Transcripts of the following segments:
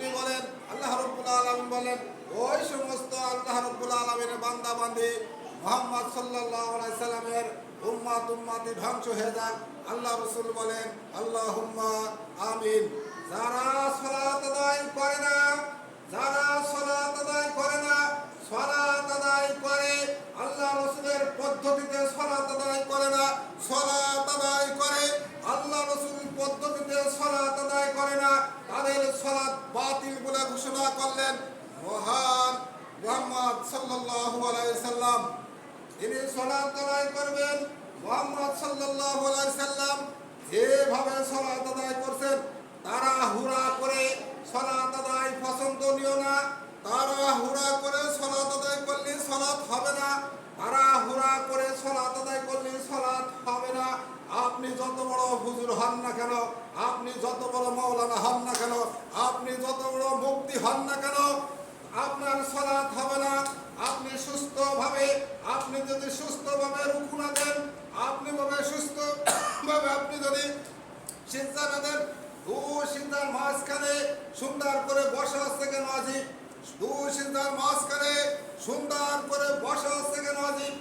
আপনি বলেন, আল্লাহ রাব্বুল আলামিন বলেন, ওই সমস্ত আল্লাহ রাব্বুল আলামিনের বান্দা বান্দি মুহাম্মদ সাল্লাল্লাহু আলাইহি সাল্লামের উম্মতি ধ্বংস হয়ে যাক। আল্লাহ রাসূল বলেন, আল্লাহুম্মা আমিন। যারা সালাত আদায় করে না, যারা সালাত আদায় করে না, সালাত আদায় করে আল্লাহ রাসূলের পদ্ধতিতে সালাত আদায় করে না, সালাত আদায় করে আল্লাহ রাসূলের পদ্ধতিতে সালাত আদায় করে না, তাদের সালাত বাতিল বলে ঘোষণা করলেন মহান মুহাম্মদ সাল্লাল্লাহু আলাইহি সাল্লাম। তিনি সালাত আদায় করবেন, মুহাম্মদ সাল্লাল্লাহু আলাইহি সাল্লাম যেভাবে সালাত আদায় করছেন, তাড়াহুড়া করে সালাত আদায় পছন্দনীয় না। তাড়াহুড়া করে সালাত আদায় করলে সালাত হবে না, তাড়াহুড়া করে সালাত আদায় করলে সালাত হবে না। আপনি যত বড় হুজুর হন না কেন, আপনি যত বড় মাওলানা হন না কেন, আপনি যত বড় মুফতি হন না কেন, আপনার সালাত হবে না। আপনি সুস্থভাবে, আপনি যদি সুস্থভাবে রুকু না দেন, আপনি সুস্থভাবে আপনি যদি সিজদা না দেন, সিজদার মাঝখানে সুন্দর করে বসা আছে কেন আজিব, সিজদার মাঝখানে সুন্দর করে বসা আছে কেন আজিব।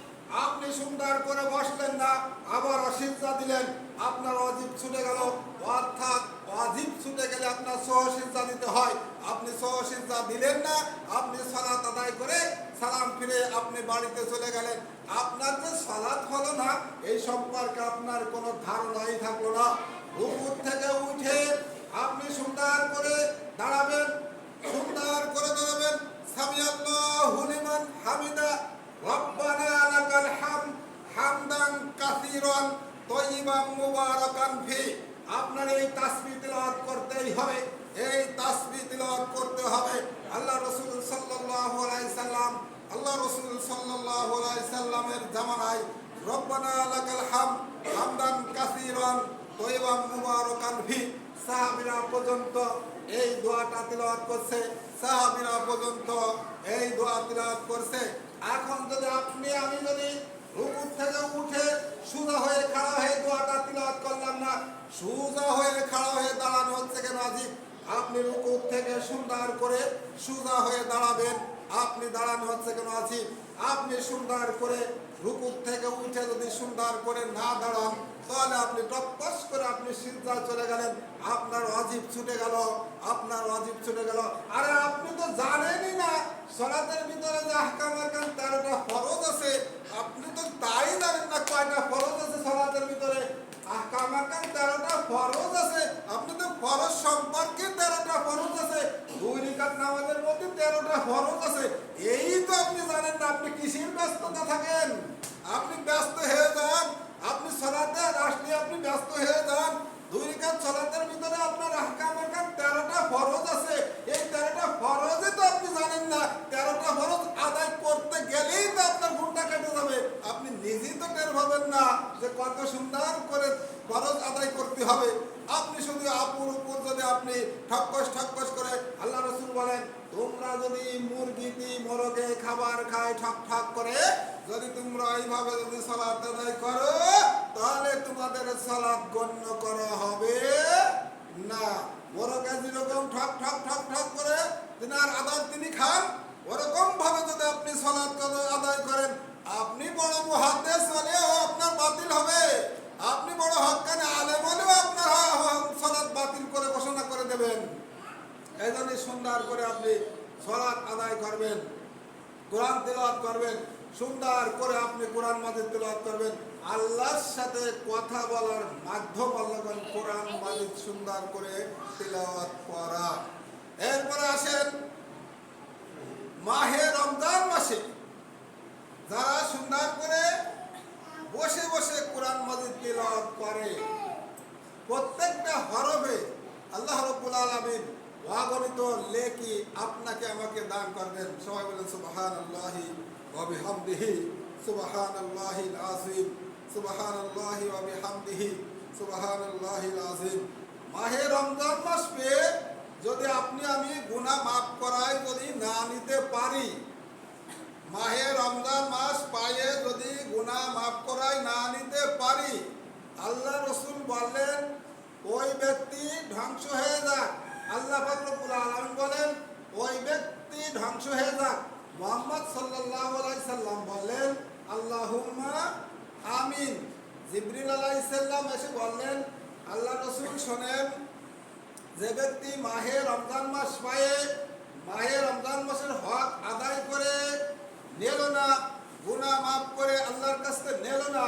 আপনি সুন্দর করে বসলেন না, আবার সিজদা দিলেন, আপনার ওয়াজিব ছুটে গেল। অর্থাৎ ওয়াজিব ছুটে গেলে আপনার সহসিজদা দিতে হয়। আপনি সহসিজদা দিলেন না, আপনি সালাত আদায় করে সালাম ফিরে আপনি বাড়িতে চলে গেলেন। আপনার যে সালাত হলো না এই সম্পর্কে আপনার কোনো ধারণাই থাকলো না। রুকু থেকে উঠে আপনি সুন্দর করে দাঁড়াবেন, সুন্দর করে দাঁড়াবেন। সামি আল্লাহু লিমান হামিদা, রব্বানা লাকাল হামদ, হামদান কাসীরান তাইয়িবান মুবারাকান ফি। আপনার এই তাসবিহ তিলাওয়াত করতেই হবে, এই তাসবিহ তিলাওয়াত করতে হবে। আল্লাহ রাসূল সাল্লাল্লাহু আলাইহি সাল্লাম, আল্লাহ রাসূল সাল্লাল্লাহু আলাইহি সাল্লামের জামানায় রব্বানা লাকাল হামদ, হামদান কাসীরান তাইয়িবান মুবারাকান ফি, সাহাবীরা পর্যন্ত এই দোয়াটা তিলাওয়াত করছে, সাহাবীরা পর্যন্ত এই দোয়া তিলাওয়াত করছে। এখন যদি আপনি আমি যদি রুকু থেকে উঠে সোজা হয়ে খাড়া হয়ে দোয়াটা তিলাওয়াত করলাম না, সোজা হয়ে খাড়া হয়ে দাঁড়ানো হচ্ছে কেন আজিব। আপনি রুকু থেকে সুন্দর করে সোজা হয়ে দাঁড়াবেন, আপনি দাঁড়ানো হচ্ছে কেন আজিব। আপনি সুন্দর করে রুকু থেকে উঠে যদি সুন্দর করে না দাঁড়ান, তাহলে আপনি টপস করে আপনি সিজদা চলে গেলেন, আপনার ওয়াজিব ছুটে গেল, আপনার ওয়াজিব ছুটে গেল। আরে আপনি তো জানেনই না সালাতের ভিতরে যে আহকাম আরকান 13টা ফরজ আছে, আপনি তো তাই জানেন না কয়টা ফরজ আছে সালাতের ভিতরে। আহকাম আরকান 13টা ফরজ আছে, আপনি তো ফরজ সম্পর্কে 13টা ফরজ আছে, 2 রাকাত নামাজের মধ্যে 13টা ফরজ আছে, এই তো আপনি জানেন না। আপনি কিসের ব্যস্ততা থাকেন? আপনি ব্যস্ত হয়ে যান, আপনি সালাতে আসলে আপনি ব্যস্ত হয়ে যান। 2 রাকাত সালাতের ভিতরে আপনার আহকাম আরকান 13টা ফরজ আছে, এই 13টা ফরজে তো আপনি জানেন না। 13টা ফরজ আদায় করতে গেলেই তো আপনার ঘন্টা কেটে যাবে, আপনি নিজেই তো টের পাবেন না যে কত সুন্দর করে ফরজ আদায় করতে হবে। আপনি শুধু আপুর উপর যদি আপনি ঠকস করে, আল্লাহ রাসূল বলেন, তোমরা যদি মুরগিটি মোরগে খাবার খায় ঠক করে, যদি তোমরা এইভাবে যদি সালাত আদায় করো, তাহলে তোমাদের সালাত গণ্য করা হবে না। মোরগে যেরকম ঠক করে দিনার আদার তিনি খান, ওরকম ভাবে যদি আপনি সালাত আদায় করেন, আপনি বড় মুহাদ্দিস হলেও আপনার বাতিল হবে, আপনি বড় হক্কানি আলেম হলেও আপনার সালাত বাতিল করে ঘোষণা করে দেবেন। এই জন্য সুন্দর করে আপনি সালাত আদায় করবেন, কোরআন তেলাওয়াত করবেন, সুন্দর করে আপনি কোরআন মাজিদ তেলাওয়াত করবেন। আল্লাহর সাথে কথা বলার মাধ্যম আল্লাহ কোরআন মাজিদ সুন্দর করে তেলাওয়াত করা। এরপরে আসেন মাহে রমজান মাসে যারা সুন্দর করে বসে বসে কোরআন মাজিদ তেলাওয়াত করে, প্রত্যেকটা হরফে আল্লাহ রাব্বুল আলামিন অগণিত নেকি আপনাকে আমাকে দান করবেন। সবাই বলেন সুবহানাল্লাহি ওয়া বিহামদিহি, সুবহানাল্লাহিল আযীম, সুবহানাল্লাহি ওয়া বিহামদিহি, সুবহানাল্লাহিল আযীম। মাহে রমজান মাস পেয়ে যদি আপনি আমি গুনাহ মাফ করায় যদি না নিতে পারি, মাহে রমজান মাস পায়ে যদি গুনাহ মাফ করায় না নিতে পারি, আল্লাহ রাসূল বললেন ওই ব্যক্তি ধ্বংস হয়ে যাক। আল্লাহ পাক রব্বুল আলামিন বলেন ধ্বংস হয়ে যাক। মুহাম্মদ সাল্লাল্লাহু আলাইহি সাল্লাম বললেন আল্লাহুম্মা আমিন। জিবরিল আলাইহিস সালাম এসে বললেন আল্লাহ রাসূল শোনেন, যে ব্যক্তি মাহে রমজান মাস পায়ে মাহে রমজান মাসের হক আদায় করে নিল না, গুনাহ মাফ করে আল্লাহর কাছে নিল না,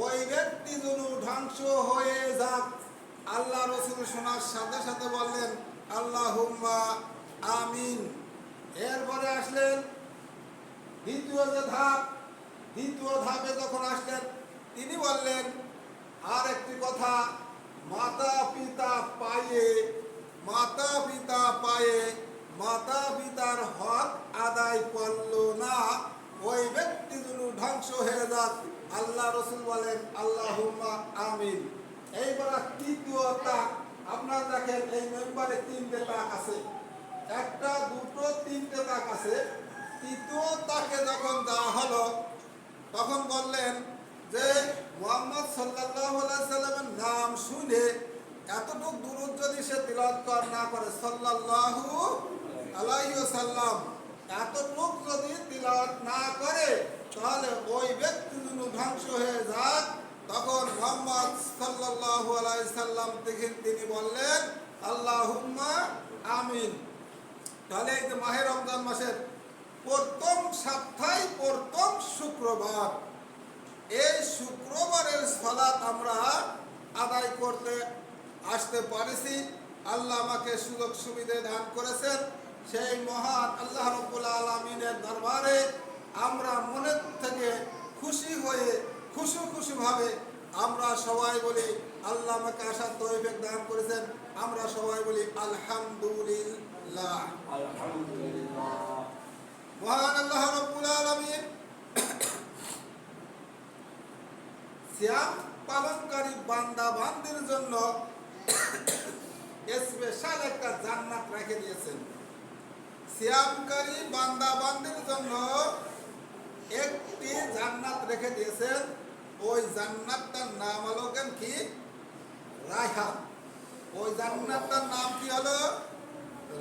ওই ব্যক্তি যেন ধ্বংস হয়ে যাক। আল্লাহ রাসূল শোনার সাথে সাথে বললেন আল্লাহুম্মা আমিন। এরপরে আসলেন দ্বিতীয় ধাপে যখন আসলেন তিনি বললেন আর একটি কথা, মাতা পিতার হক আদায় করল না, ওই ব্যক্তি যেন ধ্বংস হয়ে যাক। আল্লাহ রাসূল বলেন আল্লাহুম্মা আমিন। এইবার তৃতীয় তাক, আপনারা দেখেন এই মেম্বারে 3টে তাক আছে, একটা দুটো 3টে তাক আছে। তৃতীয় তাকে যখন দেওয়া হলো তখন বললেন যে মুহাম্মদ সাল্লাল্লাহু আলাইহি সাল্লামের নাম শুনে এতটুক দুরূদ যদি সে তিলাওয়াত না করে সাল্লাল্লাহু আলাইহি ওয়াসাল্লাম, এতটুক যদি তিলাওয়াত না করে তাহলে ওই ব্যক্তি যেন ধ্বংস হয়ে যাক। তখন মুহাম্মদ সাল্লাল্লাহু আলাইহি সাল্লাম তিনি বললেন আল্লাহুম্মা আমিন। তাহলে এই যে মাহে রমজান মাসের প্রথম সপ্তাহে প্রথম শুক্রবার, এই শুক্রবারের সালাত আমরা আদায় করতে আসতে পারেছি। আল্লাহ আমাকে সুযোগ সুবিধা দান করেছেন। সেই মহান আল্লাহ রাব্বুল আলামিনের দরবারে আমরা মনের থেকে খুশি হয়ে খুশিভাবে আমরা সবাই বলি আল্লাহ আমাকে আসার তৌফিক দান করেছেন। আমরা সবাই বলি আলহামদুলিল্লাহ। মহান আল্লাহ রাব্বুল আলামিন সিয়াম পালনকারী বান্দা বান্দির জন্য স্পেশাল একটা জান্নাত রেখে দিয়েছেন। সিয়ামকারী বান্দা বান্দির জন্য একটি জান্নাত রেখে দিয়েছেন। ওই জান্নাতটার নাম হলো কি? রায়হান। ওই জান্নাতটার নাম কি হলো?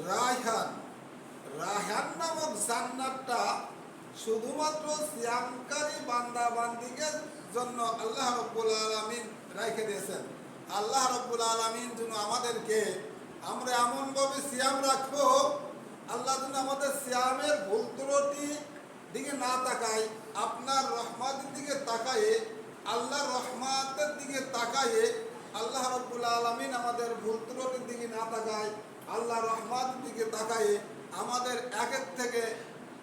রায়হান। রায়হান নামক জান্নাতটা শুধুমাত্র সিয়ামকারী বান্দা বান্দিকে জন্য আল্লাহ রাব্বুল আলামিন রেখে দিয়েছেন। আল্লাহ রাব্বুল আলামিন যেন আমাদেরকে, আমরা এমনভাবে সিয়াম রাখবো, আল্লাহ যেন আমাদের সিয়ামের ভুল ত্রুটি দিকে না তাকায়, আপনার রহমতের দিকে তাকায়ে, আল্লাহর রহমতের দিকে তাকায়ে আল্লাহ রাব্বুল আলামিন আমাদের ভুল ত্রুটির দিকে না তাকায়, আল্লাহ রহমতের দিকে তাকায়ে আমাদের একের থেকে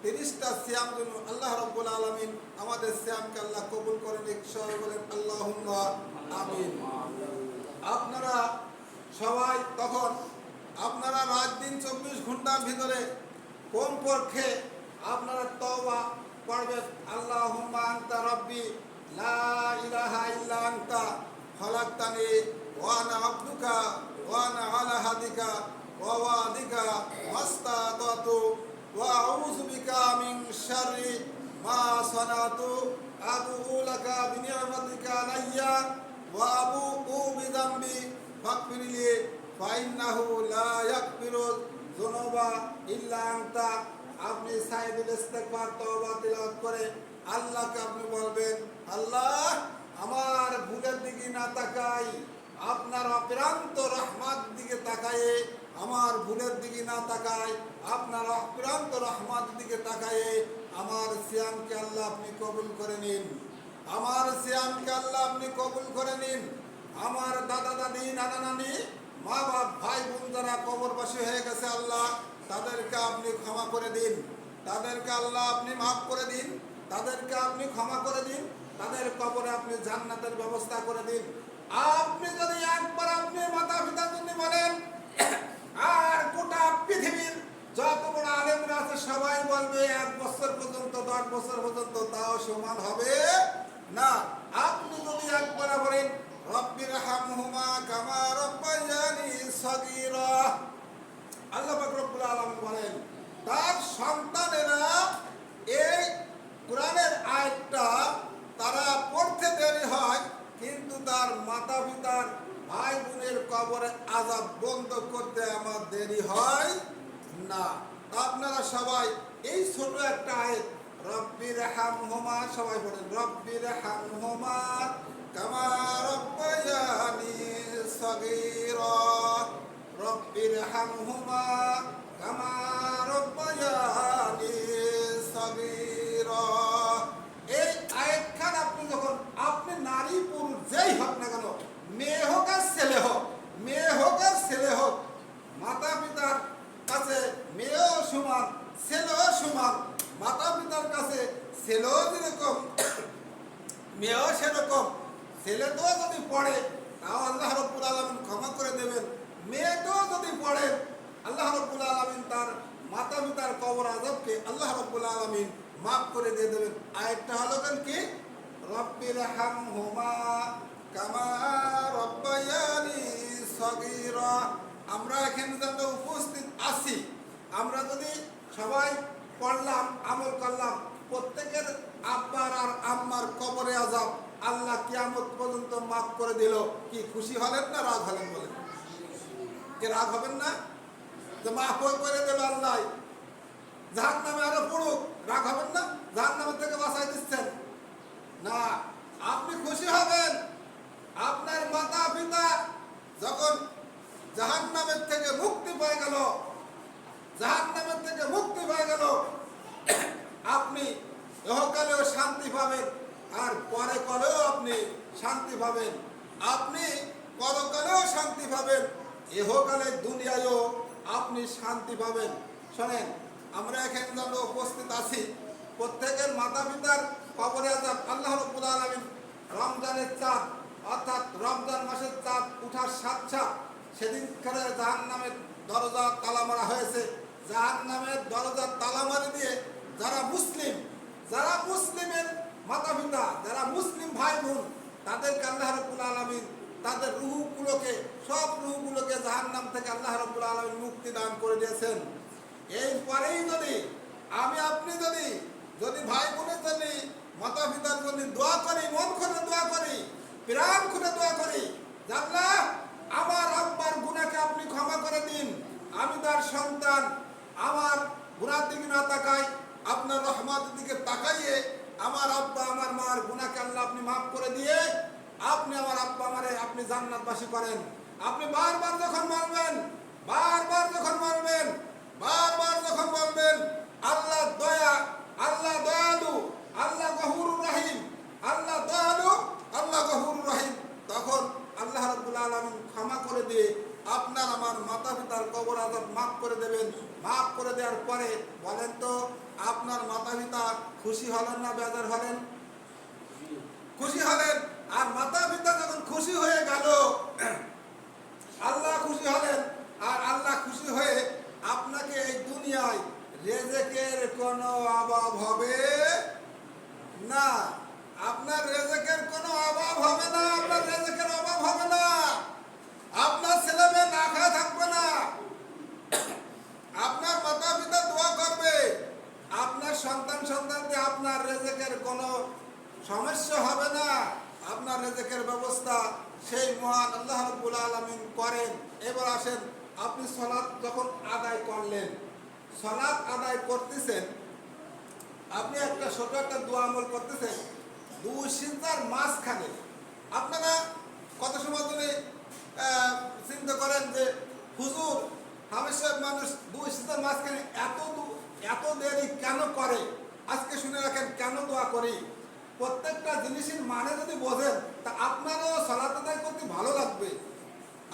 30টা সিয়াম যেন আল্লাহ রাব্বুল আলামিন আমাদের সিয়ামকে আল্লাহ কবুল করে নিক। সবাই বলেন আল্লাহুম্মা আমিন। আপনারা সবাই তখন আপনারা রাত দিন 24 ঘন্টার ভিতরে কমপক্ষে আপনারা তওবা পড়বেন। আল্লাহুম্মা আনতা রাব্বি লা ইলাহা ইল্লা আনতা খালাকতানি ওয়া আনা আবদুকা ওয়া আনা আলা হাদিকা ওয়া ওয়াদিকা মাস্তাতাতু ওয়া আউযু বিকা মিন শাররি মা সানাতু আবু লাকা বিনি'মাতিকা আলাইয়া ওয়া আবু বিযামবি ফাগফিরলি ফাইন্নাহু লা ইয়াগফিরু যুনুবা ইল্লা আনতা। আপনি সাইদুল ইস্তিগফার তওবা তিলাওয়াত করে আল্লাহকে আপনি বলবেন, আল্লাহ আমার ভুলের দিকে না তাকাই, আপনার অপ্রান্ত রহমত দিকে তাকায়ে, আমার ভুলের দিকে না তাকাই, আপনার অপ্রান্ত রহমত দিকে তাকায়ে আমার সিয়ামকে আল্লাহ আপনি কবুল করে নিন। আমার সিয়ামকে আল্লাহ আপনি কবুল করে নিন। আমার দাদা দাদি নানা নানি মা বাপ ভাই বোন যারা কবরবাসী হয়ে গেছে আল্লাহ তাদেরকে আপনি ক্ষমা করে দিন, তাদেরকে আল্লাহ আপনি মাফ করে দিন, তাদেরকে আপনি ক্ষমা করে দিন, তাদের কবরে আপনি জান্নাতের ব্যবস্থা করে দিন। আপনি যদি একবার আপনি মাতা পিতার জন্য বলেন, আর গোটা পৃথিবীর যত বড় আলেমরা আছে সবাই বলবে 1 বছর পর্যন্ত 10 বছর পর্যন্ত, তাও সমান হবে না। আপনি যদি একবার বলেন রব্বির হামহুমা কামা রব্বায়ানি সগীরা, আল্লাহ পাক রব্বুল আলামিন বলেন তার সন্তানেরা এই কোরআনের আয়াতটা তারা পড়তে দেরি হয়, কিন্তু তার মাতা পিতার ভাই বোনের কবরে আযাব বন্ধ করতে আমার দেরি হয় না। আপনারা সবাই এই ছোট একটা আয়াত রব্বির হামহুমা সবাই পড়েন রব্বির হামহুমা কামা রব্বায়ানি সগীরা রব্বির হামহুমা কামা রব্বায়ানি সগীরা। এই আয়াতখান আপনি যখন আপনি নারী পুরুষ যেই হোক না কেন, মেয়ে হোক আর ছেলে হোক, মেয়ে হোক আর ছেলে হোক, মাতা পিতার কাছে মেয়েও সমান ছেলেও সমান, মাতা পিতার কাছে ছেলেও যেরকম মেয়েও সেরকম। ছেলে তো যদি পড়ে তাও আল্লাহ রাব্বুল আলামিন ক্ষমা করে দেবেন, মেয়েটাও যদি পড়ে আল্লাহ রাব্বুল আলামিন তার মাতা পিতার কবর আযাবকে আল্লাহ রাব্বুল আলামিন মাফ করে দিয়ে দেবেন। আরেকটা হলো কেন কি রব্বির হামহুমা কামা রব্বায়ানি সগীরা। আমরা এখানে যারা উপস্থিত আছি, আমরা যদি সবাই পড়লাম আমল করলাম, প্রত্যেকের আব্বার আর আম্মার কবরে আযাব আল্লাহ কিয়ামত পর্যন্ত মাফ করে দিল, কি খুশি হলেন না রাগ হলেন? বলেন, কি রাগ হবেন না? যে মাফ করে দেবে আল্লাহ, জাহান্নামে আরো পড়ুক, রাগ হবেন না? জাহান্নামের থেকে বাঁচাই দিচ্ছেন না, আপনি খুশি হবেন। আপনার মাতা পিতা যখন জাহান্নামের থেকে মুক্তি পেয়ে গেল, জাহান্নামের থেকে মুক্তি পেয়ে গেল, আপনি ইহকালেও শান্তি পাবেন আর পরে কলেও আপনি শান্তি পাবেন, আপনি পরকালেও শান্তি পাবেন, ইহকালে দুনিয়ায়ও আপনি শান্তি পাবেন। শোনেন, আমরা এখানে যারা উপস্থিত আছি, প্রত্যেকের মাতা পিতার কবরে আযাব আল্লাহ রাব্বুল আলামিন রমজানের চাঁদ অর্থাৎ রমজান মাসের চাঁদ উঠার সাথে সেদিন করে জাহান্নামের দরজা তালা মারা হয়েছে। জাহান্নামের দরজা তালা মারি দিয়ে যারা মুসলিমের মাতা পিতা, যারা মুসলিম ভাই বোন, তাদেরকে আল্লাহ রাব্বুল আলামিন তাদের রূহগুলোকে, সব রূহগুলোকে জাহান্নাম থেকে আল্লাহ রাব্বুল আলামিন মুক্তি দান করে দিয়েছেন। এরপরেই যদি আমি আপনি যদি ভাই বোনের জন্য, মাতা পিতার জন্য দোয়া করি, মন খুলে দোয়া করি, প্রাণ খুলে দোয়া করি, আল্লাহ আমার আব্বার গুনাহকে আপনি ক্ষমা করে দিন, আমি তার সন্তান, আমার গুনার দিকে না তাকাই, আপনার রহমতের দিকে তাকাইয়ে আমার আব্বা আমার মার গুনাহকে আল্লাহ আপনি মাফ করে দিয়ে আপনি আমার আব্বা আমারে আপনি জান্নাতবাসী করেন। আপনি বারবার যখন বলবেন, আল্লাহ দয়া, আল্লাহ দয়ালু, আল্লাহ গফুরুর রহিম, আল্লাহ দয়ালু, আল্লাহ গফুরুর রহিম, তখন আল্লাহ রাব্বুল আলামিন ক্ষমা করে দিয়ে আপনার আমার মাতা পিতার কবর আযাব মাফ করে দেবেন। মাফ করে দেওয়ার পরে বলেন তো, আপনার মাতা পিতা খুশি হলেন না বেজার হলেন? খুশি হলেন। আর মাতা পিতা যখন খুশি হয়ে গেল, আল্লাহ খুশি হলেন, আর আল্লাহ খুশি হয়ে আপনাকে এই দুনিয়ায় রেজেকের কোনো অভাব হবে না, আপনার রেজেকের কোনো অভাব হবে না, আপনার রেজেকের অভাব হবে না, আপনার ছেলে মেয়ে না খায় থাকবে না, আপনার মাতা পিতা দোয়া করবে, আপনার সন্তানদের আপনার রেজেকের কোনো সমস্যা হবে না, আপনার রেজেকের ব্যবস্থা সেই মহান আল্লাহ রাব্বুল আলামিন করেন। এবার আসেন, আপনি সালাত যখন আদায় করলেন, সালাত আদায় করতেছেন, আপনি একটা ছোট একটা দোয়া আমল করতেছেন, দুই সিজদার মাঝখানে আপনারা কত সময় ধরে চিন্তা করেন যে হুজুর হামেশা মানুষ দুই সিজদার মাঝখানে এত দেরি কেন করে? আজকে শুনে রাখেন কেন দোয়া করি। প্রত্যেকটা জিনিসের মানে যদি বোঝেন তা আপনারও সালাত আদায় করতে ভালো লাগবে।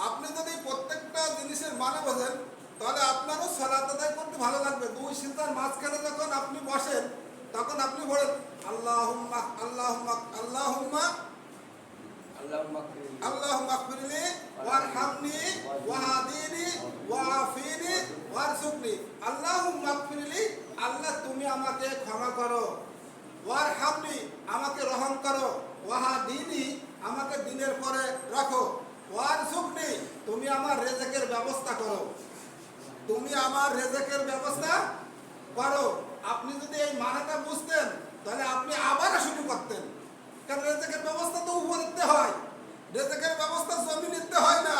আপনি যদি প্রত্যেকটা জিনিসের মানে বোঝেন তাহলে আপনারও সালাত আদায় করতে ভালো লাগবে। দুই সিজদার মাঝখানে যখন আপনি বসেন তখন আপনি বলেন আল্লাহুম্মা আল্লাহুম্মা আল্লাহুম্মা আল্লাহুম্মা গফিরলি ওয়ারহামনি ওয়াহদিনি ওয়াআফিনি ওয়ারযুকনি। আল্লাহুম্মা গফিরলি, আল্লাহ তুমি আমাকে ক্ষমা করো, ওয়ারহামনি আমাকে রহম করো, ওয়াহদিনি আমাকে দিনের পরে রাখো, ওয়ারযুকনি তুমি আমার রিজিকের ব্যবস্থা করো, তুমি আমার রিজিকের ব্যবস্থা করো। আপনি যদি এই মানাটা বুঝতেন তাহলে আপনি আবার শুরু করতেন, কারণ রিজিকের ব্যবস্থা তো উপরে নিতে হয়, রিজিকের ব্যবস্থা জমিনে নিতে হয় না,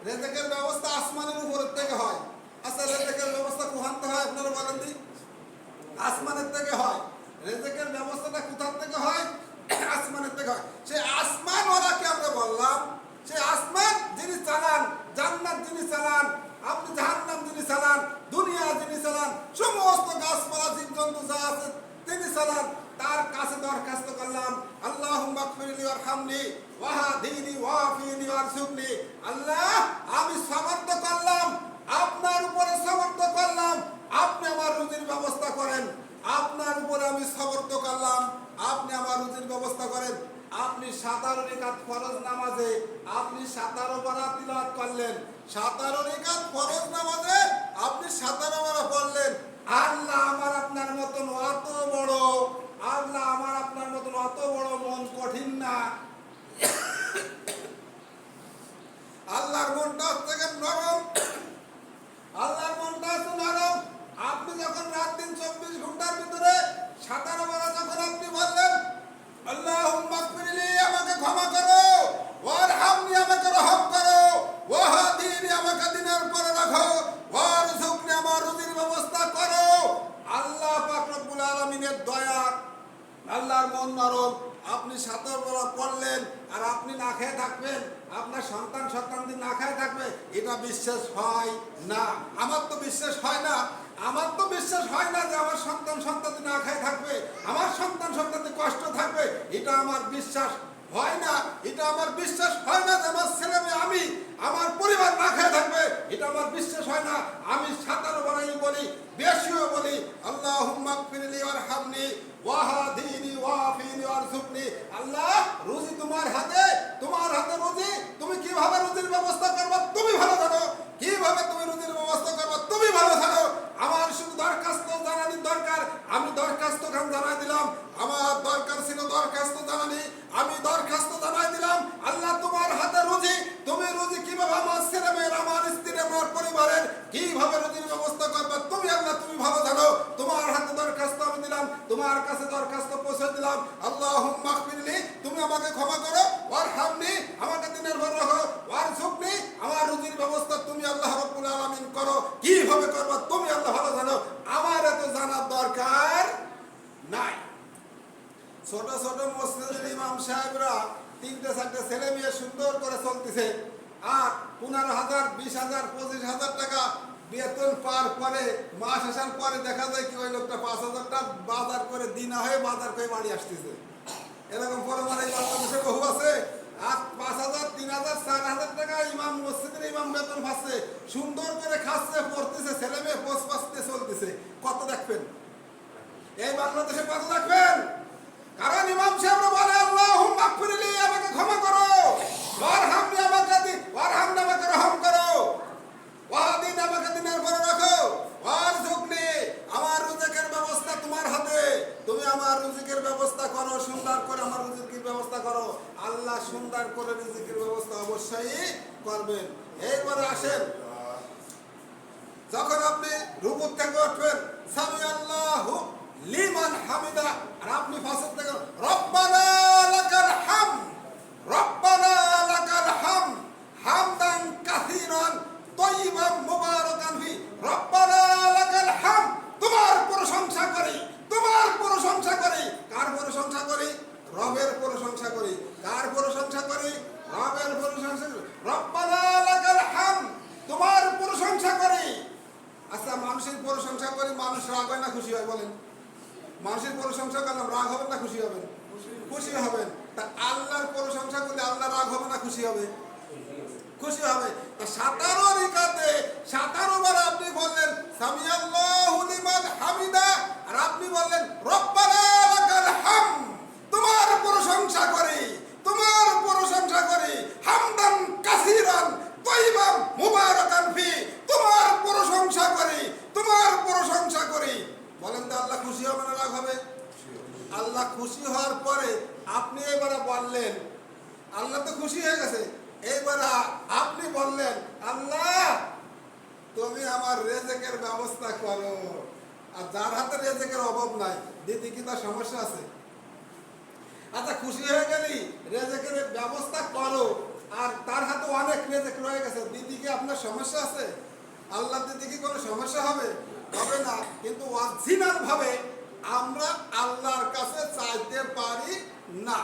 রিজিকের ব্যবস্থা আসমানের উপর থেকে হয়। আচ্ছা, রিজিকের ব্যবস্থা কোথায় হয় আপনারা বলেন আসমানের থেকে হয়। রেজেকের ব্যবস্থাটা কোথা থেকে হয়? আসমানের থেকে হয়। সে আসমান ওরাকে আমরা বললাম, সে আসমান যিনি চালান, জান্নাত যিনি চালান, আপনি জাহান্নাম যিনি চালান, দুনিয়া যিনি চালান, সমস্ত গাছপালা জীবজন্তু যা আছে তিনি চালান, তার কাছে দরখাস্ত করলাম, আল্লাহুম্মা গফিরলি ওয়ারহামনি ওয়াহদিনি ওয়াফিনি ওয়ারযুকনি। আল্লাহ, আমি সমর্থ করলাম, আপনার উপরে সমর্থ করলাম, আপনি আমার রুজির ব্যবস্থা করেন। আপনার উপরে আমি সমর্থ করলাম, আপনি আমার রুজির ব্যবস্থা করেন। আপনি 17 রাকাত ফরজ নামাজে আপনি 17 বার তিলাওয়াত করলেন, 17 রাকাত ফরজ নামাজে আপনি 17 বার পড়লেন। আল্লাহ আমার আপনার মতন অত বড়, আল্লাহ আমার আপনার মতন অত বড় মন কঠিন না। আল্লাহর মনটা হচ্ছে নরম, আল্লাহর মনটা হচ্ছে নরম। আপনি যখন রাত দিন 24 ঘন্টার ভিতরে 17 বার যখন আপনি বললেন, আল্লাহুম্মা গফিরলি, আমাকে ক্ষমা করো, ওয়ারহামনি, আমাকে রহম করো, ওয়াহদিনি, আমাকে দিনের পরে রাখো, ওয়ারযুকনি, আমার রুজির ব্যবস্থা করো। আল্লাহ পাক রব্বুল আলামিনের দয়া, আল্লাহর মন নরম। আপনি 17 বার পড়লেন আর আপনি না খেয়ে থাকবেন, আপনার সন্তান সন্তানদি না খেয়ে থাকবে, এটা বিশ্বাস হয় না। আমার তো বিশ্বাস হয় না, আমার তো বিশ্বাস হয় না যে আমার সন্তান সন্তানদি না খেয়ে থাকবে, আমার সন্তান সন্তানদি কষ্ট থাকবে, এটা আমার বিশ্বাস হয় না। এটা আমার বিশ্বাস হয় না যে আমার ছেলে মেয়ে, আমি আমার পরিবার না খেয়ে থাকবে, এটা আমার বিশ্বাস হয় না। আমি 17 বারই বলি, বেশিও বলি, আল্লাহুম্মা গফিরলি ওয়ারহামনি ওয়াহদিনি ওয়াফিনি ওয়ারযুকনি। আল্লাহ, রুজি তোমার হাতে, তোমার হাতে রুজি। তুমি কিভাবে রুজির ব্যবস্থা করবে তুমি ভালো জানো, কিভাবে তুমি রুজির ব্যবস্থা করবে তুমি ভালো জানো। আমার শুধু দরখাস্ত জানানির দরকার, আমি দরখাস্ত খান জানাই দিলাম। আমার দরকার ছিল দরখাস্ত জানানি, আমি দরখাস্ত জানাই দিলাম। আল্লাহ, তোমার হাতে রুজি, তুমি রুজি কিভাবে আমার ছেলে মেয়ের, আমার স্ত্রী, আমার পরিবারের কিভাবে রুজির ব্যবস্থা করবে তুমি আল্লাহ তুমি ভালো জানো। তোমার হাতে দরখাস্ত আমি দিলাম, তোমার কাছে দরখাস্ত পৌঁছে দিলাম। আল্লাহুম্মা গফিরলি, তুমি আমাকে ক্ষমা করো, ওয়ারহামনি, আমাকে দিনের ভর রাখো, ওয়ারযুকনি, আমার রুজির ব্যবস্থা তুমি আল্লাহ রাব্বুল আলামিন করো। কিভাবে করবে তুমি আল্লাহ ভালো জানো, আমার এত জানার দরকার নাই। ছোট ছোট মসজিদের ইমাম সাহেবরা 3-4 ছেলে মেয়ে সুন্দর করে চলতেছে, আর 15,000, 20,000, 25,000 টাকা বেতন পার পরে, মাস আসার পরে দেখা যায় কি ওই লোকটা 5,000 টাকা বাজার করে দিনা হয়ে বাজার করে বাড়ি আসতেছে। এরকম পরমানে বাংলাদেশে বহু আছে। আর 5,000, 3,000, 4,000 টাকা ইমাম, মসজিদের ইমাম বেতন পাচ্ছে, সুন্দর করে খাচ্ছে, পড়তেছে, ছেলে মেয়ে পোষ পাচ্ছে, চলতেছে। কত দেখবেন এই বাংলাদেশে, কত দেখবেন? কারণ ইমাম সাহেবরা বলে, আল্লাহুম্মা গফিরলি, আমাকে ক্ষমা করো, ওয়ারহামনি, ওয়ারহামনি, আমাকে রহম করো, ওয়াহদিনি, আমাকে দিনের পরে রাখো, ওয়ারযুকনি, আমার রিজিকের ব্যবস্থা তোমার হাতে, তুমি আমার রিজিকের ব্যবস্থা করো, সুন্দর করে আমার রিজিকের ব্যবস্থা করো। আল্লাহ সুন্দর করে রিজিকের ব্যবস্থা অবশ্যই করবেন। এইবারে আসেন, যখন আপনি রুকু থেকে উঠবেন, সামি আল্লাহু লিমান হামিদা, আর আপনি ফাসল থেকে রব্বানা লাকাল হামদ, রব্বানা লাকাল হামদ, হামদান কাসীরান তাইয়িবান মুবারাকান ফি, রব্বানা লাকাল হামদ। তোমার প্রশংসা করি, তোমার প্রশংসা করি। কার প্রশংসা করি? রবের প্রশংসা করি। কার প্রশংসা করি? রবের প্রশংসা করি। রব্বানা লাকাল হামদ, তোমার প্রশংসা করি। আচ্ছা, মানুষের প্রশংসা করি, মানুষ রাগ হয় না খুশি হয়? বলেন, মানুষের প্রশংসা করলাম, রাগ হবেন না খুশি হবেন? খুশি হবেন। তা আল্লাহর প্রশংসা করলে আল্লাহ রাগ হবে না খুশি হবে? খুশি হবে। তা 17 রাকাতে 17 বার আপনি বললেন সামি আল্লাহু লিমান হামিদা, আর আপনি বললেন রব্বানা লাকাল হামদ, তোমার প্রশংসা করি, তোমার প্রশংসা করি, হামদান কাসীরান তাইয়িবান মুবারাকান ফি, তোমার প্রশংসা করি, তোমার প্রশংসা করি। বলেন তো আল্লাহ খুশি হবে না রাগ হবে? আল্লাহ খুশি হওয়ার পরে আপনি এবারে বললেন, আল্লাহ তো খুশি হয়ে গেছে, এইবার আপনি বললেন আল্লাহ তুমি আমার রিজিকের ব্যবস্থা করো। আর যার হাতে রিজিকের অভাব নাই, দিদি কি তার সমস্যা আছে? আচ্ছা, খুশি হয়ে গেলি, রিজিকের ব্যবস্থা করো, আর তার হাতে অনেক রিজিক রয়ে গেছে, দিদি কি আপনার সমস্যা আছে? আল্লাহ দিদি কি কোনো সমস্যা হবে? হবে না। কিন্তু অরিজিনাল ভাবে আমরা আল্লাহর কাছে চাইতে পারি না,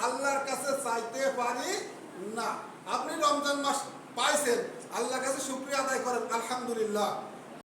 আল্লাহর কাছে চাইতে পারি না। আপনি রমজান মাস পাইছেন, আল্লাহর কাছে শুকরিয়া আদায় করেন, আলহামদুলিল্লাহ।